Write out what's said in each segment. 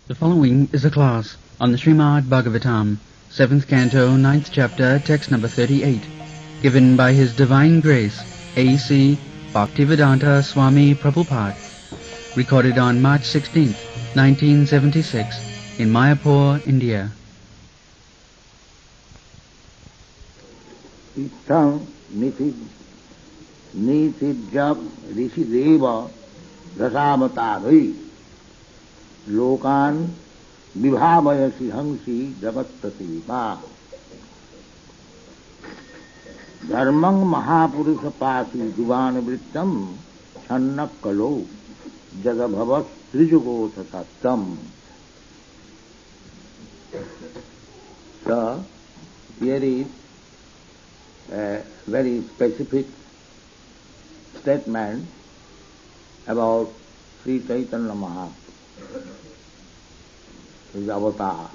The following is a class on the Srimad Bhagavatam, 7th Canto, 9th Chapter, text number 38, given by His Divine Grace, A.C. Bhaktivedanta Swami Prabhupada, recorded on March 16th, 1976, in Mayapur, India. Itthaṁ nitijab rishideva dasavatadai lokan vibhavayasi hamsi jagattativa dharmang mahapurusha pasi duvan vrittam channakalo jadabhavas trijugota sattam. So, here is a very specific statement about Sri Chaitanya Mahaprabhu, his avatar.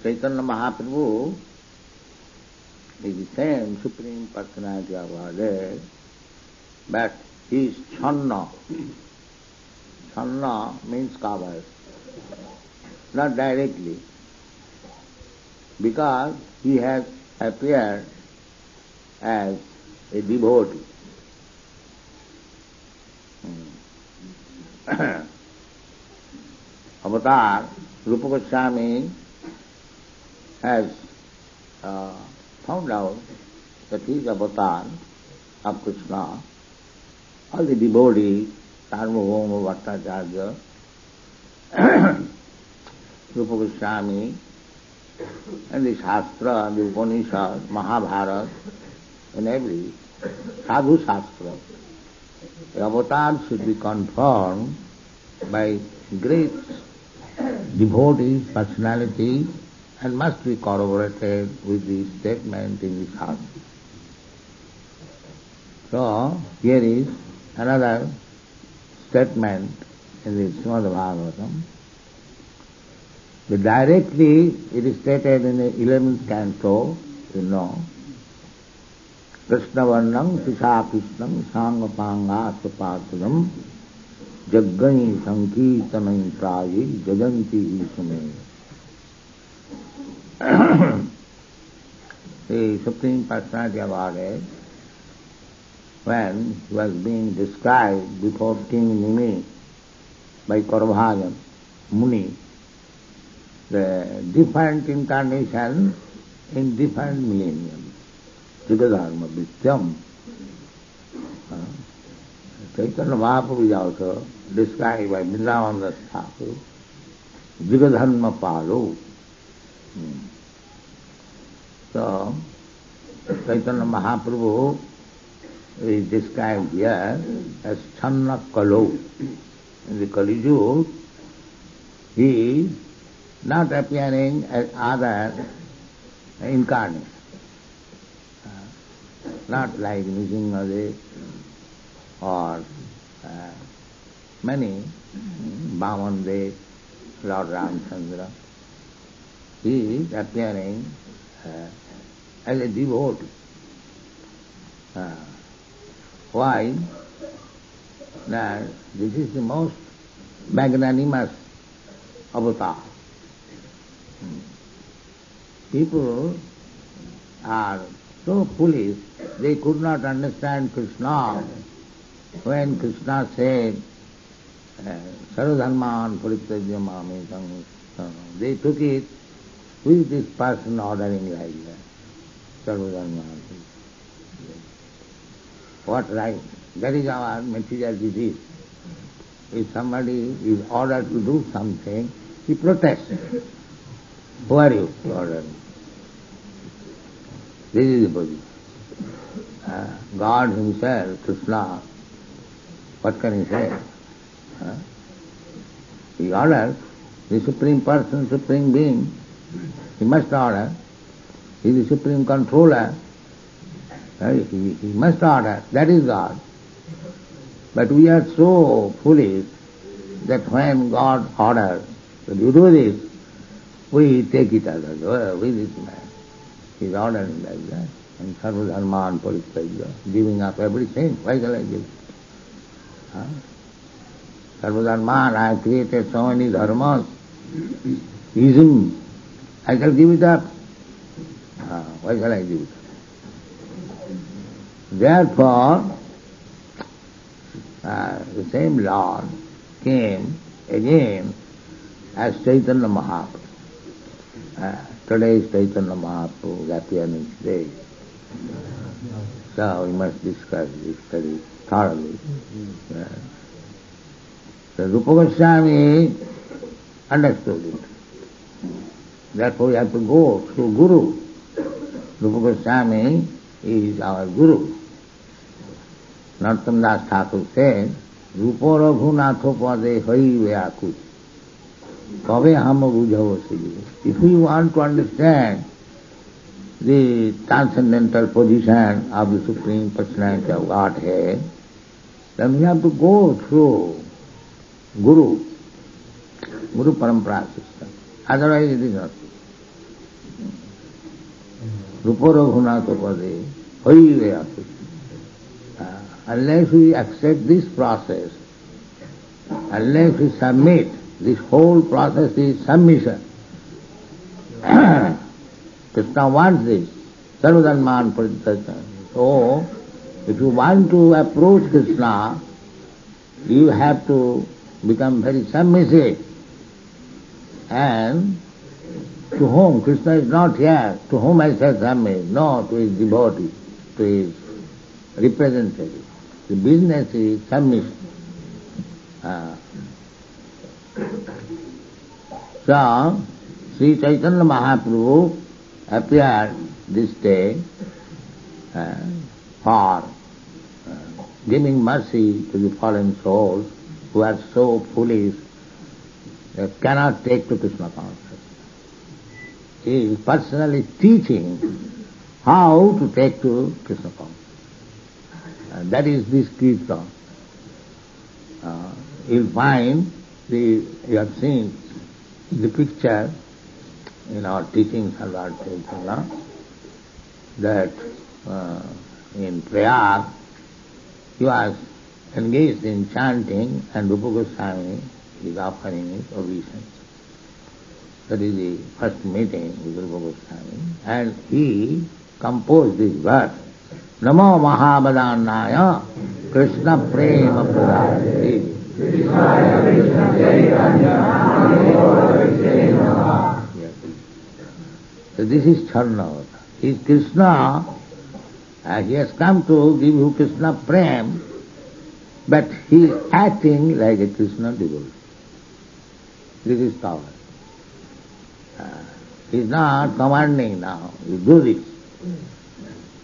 Chaitanya Mahaprabhu is the same Supreme Personality of Godhead, but he is Channa. Channa means covered, not directly, because he has appeared as a devotee. Avatar, Rupa Goswami has found out that he is avatar of Krishna. All the devotees, Sarvabhauma Bhattacharya, Rupa Goswami, and the Shastra, the Upanishad, Mahabharata, and every Sadhu Shastra, the avatar should be confirmed by great devotee personality and must be corroborated with the statement in the Shastra. So, here is another statement in the Srimad Bhagavatam. Directly it is stated in the 11th canto, you know, Krishna Varnam Sisa Krishnam Sangapanga Sapasadam Jaggani Sankirtanam Prayi Jajanti Isame. The Supreme Personality of Godhead, when he was being described before King Nimi by Kaurabhajan Muni, the different incarnations in different millenniums. Jugadharma Vityam. Chaitanya Mahaprabhu is also described by Vrindavan Thakur, Jugadharma Palo. So, Chaitanya Mahaprabhu is described here as Channa Kalo. In the Kali Yuga, he is not appearing as other incarnations, not like Nrsimhadev or many Vamandev, Lord Ramchandra. He is appearing as a devotee. Why? That this is the most magnanimous avatar. People are so foolish, they could not understand Krishna when Krishna said, Sarvadharman Parityajya Mami Sangha. They took it with this person ordering like that. Sarvadharman. What right? That is our material disease. If somebody is ordered to do something, he protests. Who are you to order me? This is the position. God himself, Krishna, what can he say? He orders, the Supreme Person, Supreme Being, he must order. He is the Supreme Controller. He must order. That is God. But we are so foolish that when God orders that you do this, we take it as a with this man. He is ordering like that. And Sarvadharman Parityajya, giving up everything. Why shall I give? Sarvadharman, I have created so many dharmas. Ism, I shall give it up. Why shall I give it up? Therefore, the same Lord came again as Chaitanya Mahaprabhu. Today is Chaitanya Mahaprabhu's appearance day. So we must discuss this very thoroughly. So Rupa Goswami understood it. Therefore we have to go through Guru. Rupa Goswami is our Guru. Narottam Das Thakur said, Rupa Raghunatho Pade Hai Vyakuti. Kave Hama Bujhava Sili. If we want to understand the transcendental position of the Supreme Personality of Godhead, then we have to go through Guru Parampara system. Otherwise it is not. Rupa Raghunatha Pade Hai Vyakuti. Unless we accept this process, unless we submit, this whole process is submission. Krishna wants this. Sarvadharman Parityajam. So, if you want to approach Krishna, you have to become very submissive. And to whom? Krishna is not here. To whom I shall submit? No, to his devotee, to his representative. The business is submission. So, Sri Chaitanya Mahaprabhu appeared this day for giving mercy to the fallen souls who are so foolish that cannot take to Krishna consciousness. He is personally teaching how to take to Krishna consciousness. And that is this Kirtan. You'll find, you have seen the picture in our teachings of Lord Chaitanya, that in Prayag he was engaged in chanting and Rupa Goswami is offering his obeisance. That is the first meeting with Rupa Goswami. And he composed this verse, Namo Mahabhadanaya Krishna Prema Pradayate. So this is Charnavata. He is Krishna, he has come to give you Krishna Prem, but he is acting like a Krishna devotee. This is power. He is not commanding now, you do this.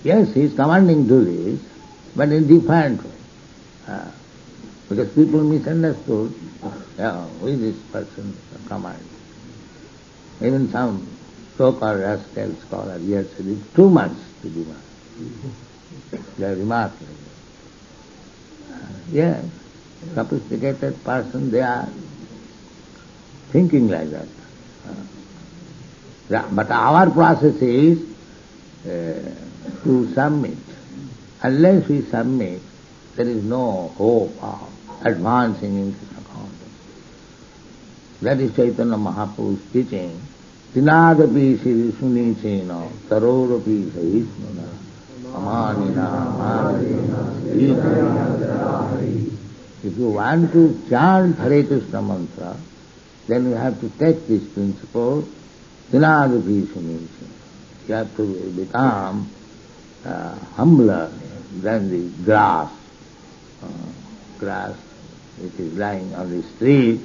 Yes, he is commanding do this, but in different way. Because people misunderstood, who is this person commanding? Even some so-called rascal scholars, yes, it is too much to demand. They are remarkable. Yes, sophisticated person, they are thinking like that. But our process is to submit. Unless we submit, there is no hope of advancing in Krishna consciousness. That is Chaitanya Mahaprabhu's teaching. Tinadapi Sri Sunichena Tarorapi Sahisnuna Amanina Amanina. If you want to chant Hare Krishna mantra, then you have to take this principle, Tinadapi Sunichena. You have to become humbler than the grass which is lying on the street.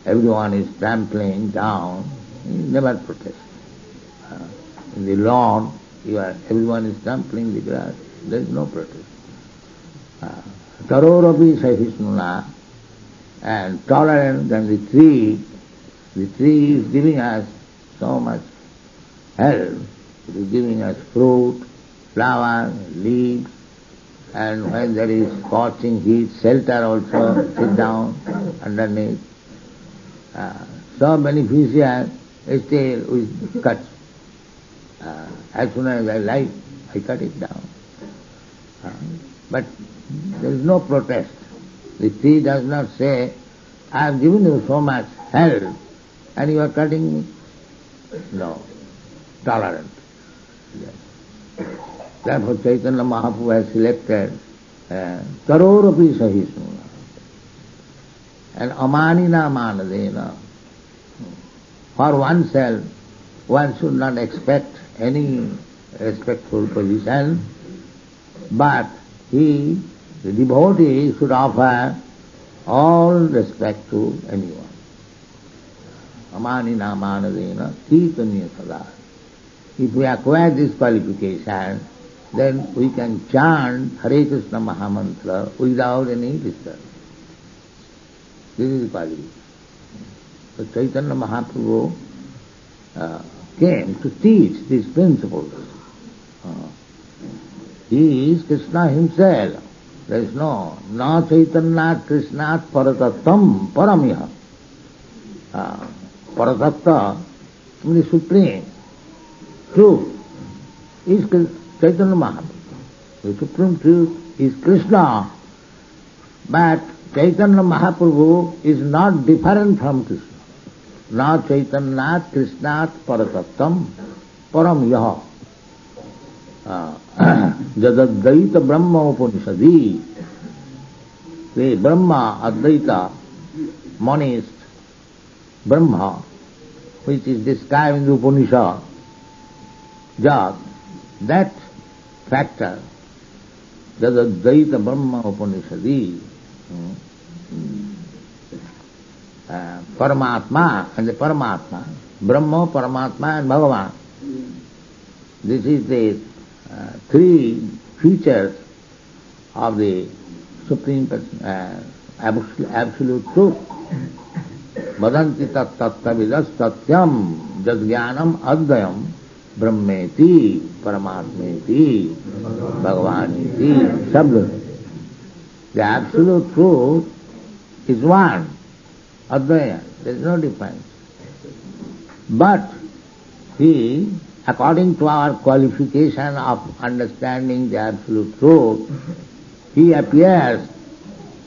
Everyone is trampling down. You never protest. In the lawn, everyone is trampling the grass. There is no protest. Tarorapi Sahisnuna, and tolerant than the tree. The tree is giving us so much help. It is giving us fruit, flowers, leaves, and when there is scorching heat, shelter also, sit down underneath. So beneficial, still we cut. As soon as I like, I cut it down. But there is no protest. The tree does not say, I have given you so much help and you are cutting me. No, tolerant. Yes. Therefore Chaitanya Mahaprabhu has selected Karorapi Sahisnuna and Amanina Manadena. For oneself, one should not expect any respectful position, but the devotee should offer all respect to anyone. Amanina Manadena Kirtaniya Sada. If we acquire this qualification, then we can chant Hare Krishna Mahamantra without any disturbance. This is the qualification. So Chaitanya Mahaprabhu came to teach these principles. He is Krishna himself. There is no Chaitanya Krishnat Paratattam Paramya. Paratatta means supreme. Truth is Chaitanya Mahaprabhu. The supreme truth is Krishna. But Chaitanya Mahaprabhu is not different from Krishna. Na Chaitanya Krishnat Paratattam Param Yaha Jadadvaita Brahma Upanishadi. The Brahma Advaita monist Brahma, which is described in the Upanishad, Jad, that factor, Jadadvaita Brahma Upanishadi, Paramatma and the Paramatma, Brahma, Paramatma and Bhagavan. This is the three features of the Supreme Absolute Truth. Vadanti tat tattavidas tatyam jadgyanam advayam brahmeti paramatmeti bhagavaniti sabda. The absolute truth is one, advaya, there is no difference. But he, according to our qualification of understanding the absolute truth, he appears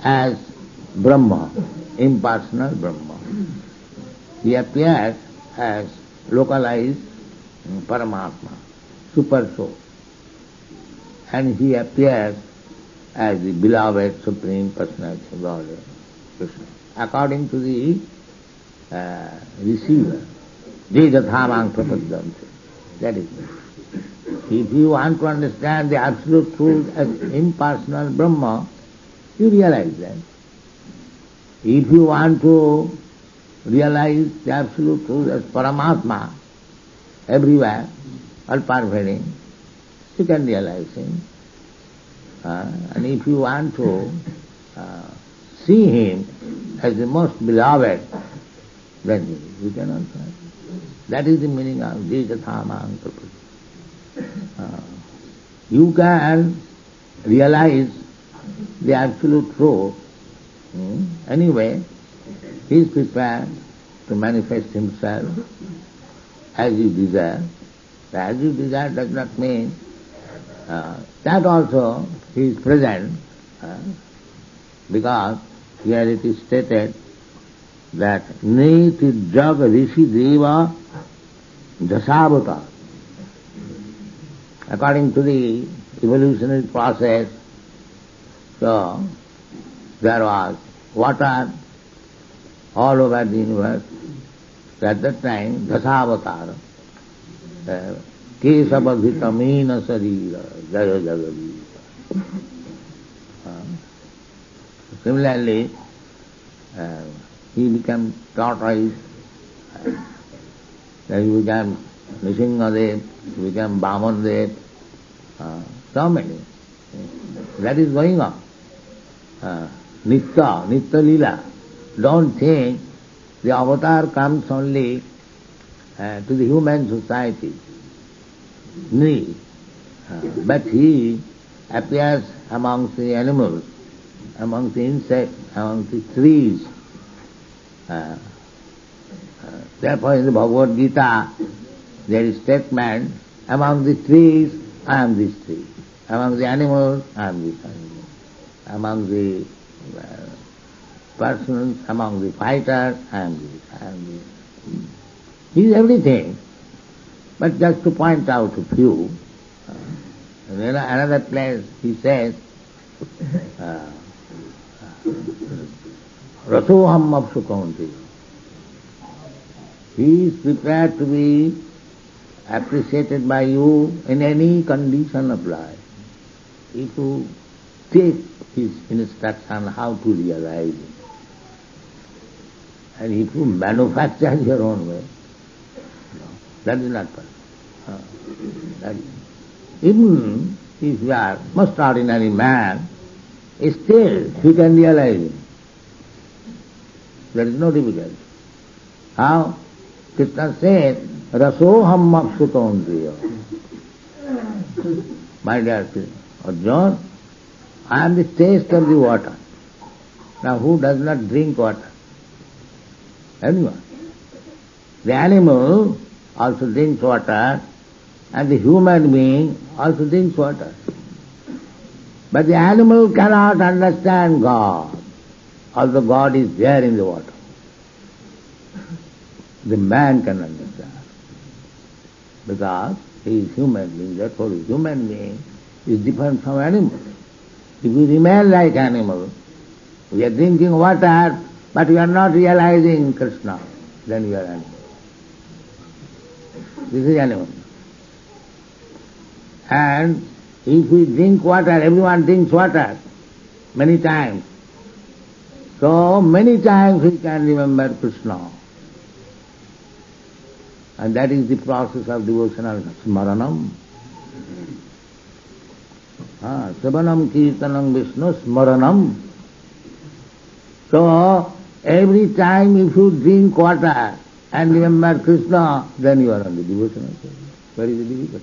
as Brahma, impersonal Brahma. He appears as localized Paramatma, Super Soul. And he appears as the beloved Supreme Personality of Godhead, Krishna. According to the receiver, Jejathamang Prapadanti. That is it. If you want to understand the absolute truth as impersonal Brahma, you realize that. If you want to realize the absolute truth as Paramatma, everywhere, all pervading, you can realize him. And if you want to see him as the most beloved, then you can also. That is the meaning of Jejathamang Prapadanti. You can realize the absolute truth. Anyway, he is prepared to manifest himself as you desire. As you desire does not mean that also he is present, because here it is stated that Neti Jag Rishi Deva Jasavata. According to the evolutionary process, so there was water all over the universe. At that time, Dasavatar, Kesavadhitamena Sarira, Jaya Jagadi. Similarly, he became tortoise, then he became Nrsimhadev, he became Vamandev, so many. That is going on. Nitya Lila. Don't think the avatar comes only to the human society. But he appears amongst the animals, amongst the insects, amongst the trees. Therefore in the Bhagavad Gita there is statement, among the trees I am this tree, among the animals I am this animal, among the persons among the fighters, I am this. He is everything. But just to point out a few, in another place he says, Rasoham apsu kaunteya. He is prepared to be appreciated by you in any condition of life. If you take his instruction how to realize it, and if you manufacture your own way, no, that is not possible. Even if you are most ordinary man, still you can realize it. There is no difficulty. How? Krishna said, Rasoham apsu kaunteya. My dear Arjuna, I am the taste of the water. Now who does not drink water? Anyone. The animal also drinks water, and the human being also drinks water. But the animal cannot understand God, although God is there in the water. The man can understand, because he is human being, therefore a human being is different from animal. If we remain like animal, we are drinking water, but we are not realizing Krishna, then we are animal. This is animal. And if we drink water, everyone drinks water many times. So many times we can remember Krishna. And that is the process of devotional smaranam. Savanam kirtanam Vishnu smaranam. So every time if you drink water and remember Krishna, then you are on the devotional service. Very difficult.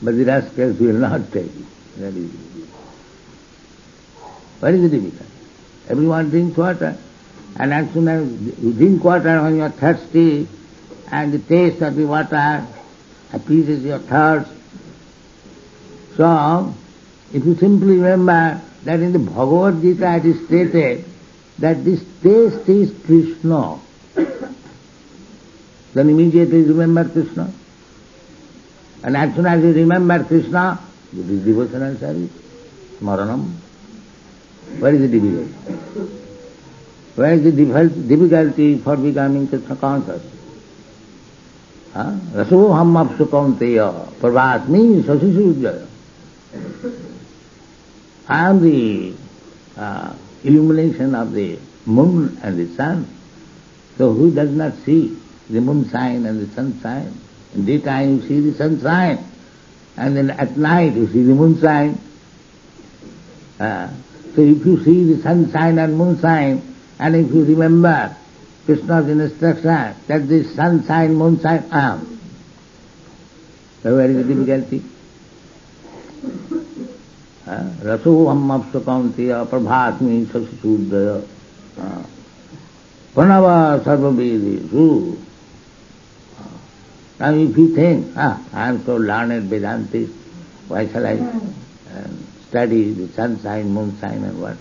But the rascals will not take it. That is very difficult. Everyone drinks water, and as soon as you drink water when you are thirsty, and the taste of the water appeases your thirst. So, if you simply remember that in the Bhagavad Gita it is stated that this taste is Krishna, then immediately remember Krishna. And as soon as you remember Krishna, it is devotional service, smaranam. Where is the difficulty? Where is the difficulty for becoming Krishna conscious? Rasoham apsu kaunteya prabhasmi sasisudjaya. I am the illumination of the moon and the sun. So who does not see the moonshine and the sunshine? In daytime you see the sunshine, and then at night you see the moonshine. So if you see the sunshine and moonshine, and if you remember Krishna's instruction that this sunshine, moonshine I am, so where is the difficulty? Rasoham apsu kaunteya prabhasmi sasisudaya pranava sarvavedeshu. Now if you think, I am so learned Vedantist, why shall I study the sunshine, moonshine and what?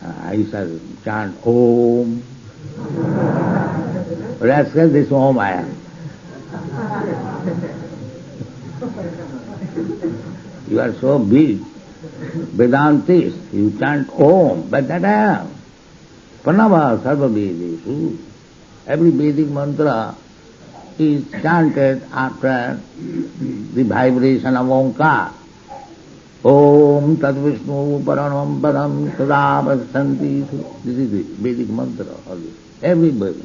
I shall chant Om. Rascal, this Om I am. You are so big, Vedantist, you chant Om, but that I am. Pranava sarva Vedeshu. Every Vedic mantra is chanted after the vibration of Omkar. Om Tad Vishnu Paranam Padam Sada Vasanti. This is the Vedic mantra always. Everybody.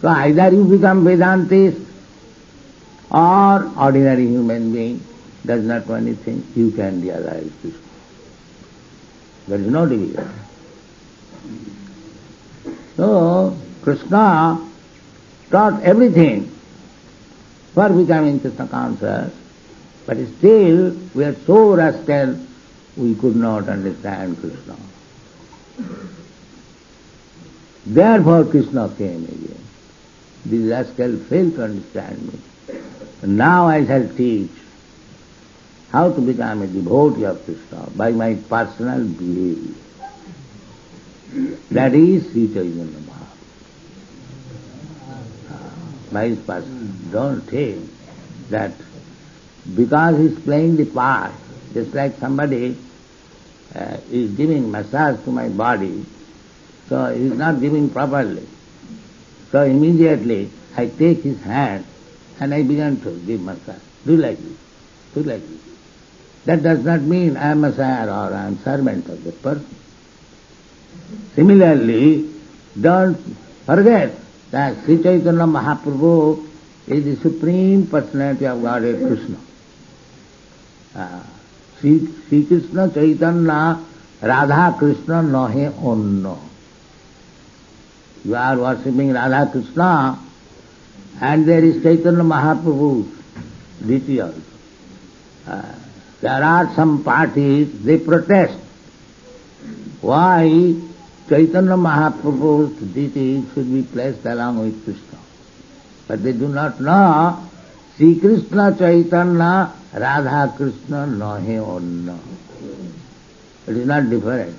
So either you become Vedantist or ordinary human being does not know anything, you can realize this. There is no difficulty. So Krishna taught everything for becoming Krishna conscious, but still we are so rascal we could not understand Krishna. Therefore Krishna came again. This rascal failed to understand me. Now I shall teach. how to become a devotee of Krishna? By my personal behavior. That is Sri Chaitanya Mahaprabhu. By his person. Don't think that because he is playing the part, just like somebody is giving massage to my body, so he is not giving properly. So immediately I take his hand and I begin to give massage. Do like this, do like this. That does not mean I am Messiah or I am servant of the person. Similarly, don't forget that Sri Chaitanya Mahaprabhu is the Supreme Personality of Godhead Krishna. Sri Krishna Chaitanya Radha Krishna nahe onno. You are worshipping Radha Krishna and there is Chaitanya Mahaprabhu's deity also. There are some parties, they protest. Why Chaitanya Mahaprabhu's deity should be placed along with Krishna? But they do not know Sri Krishna Chaitanya Radha Krishna nahe onno. It is not different.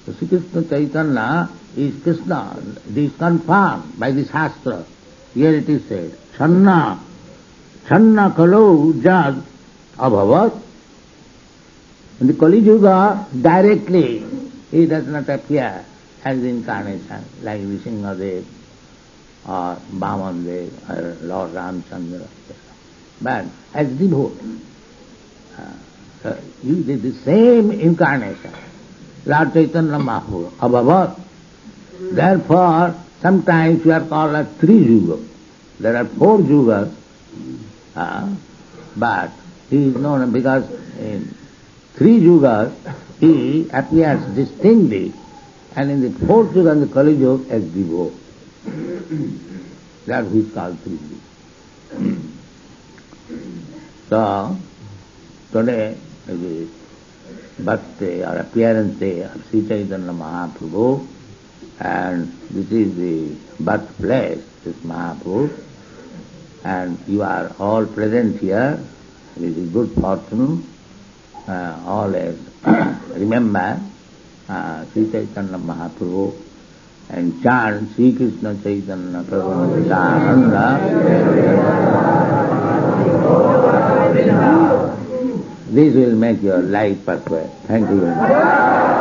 So Sri Krishna Chaitanya is Krishna. It is confirmed by the Shastra. Here it is said, Channa kalau jad abhavat. In the Kali Yuga, directly he does not appear as incarnation, like Nrsimhadev or Vamandev or Lord Ramchandra, but as devotee. So he did the same incarnation, Lord Chaitanya Mahaprabhu, abhavat. Therefore, sometimes we are called as three yugas. There are four yugas, but he is known because in three yugas he appears distinctly, and in the fourth yuga, in the Kali Yuga, as devotee. That is called three yugas. So, today is the birthday or appearance day of Sri Chaitanya Mahaprabhu, and this is the birthplace, this Mahaprabhu, and you are all present here. It is a good fortune. Always remember Sri Chaitanya Mahaprabhu and chant Sri Krishna Chaitanya Prabhu Nityananda. This will make your life perfect. Thank you very much.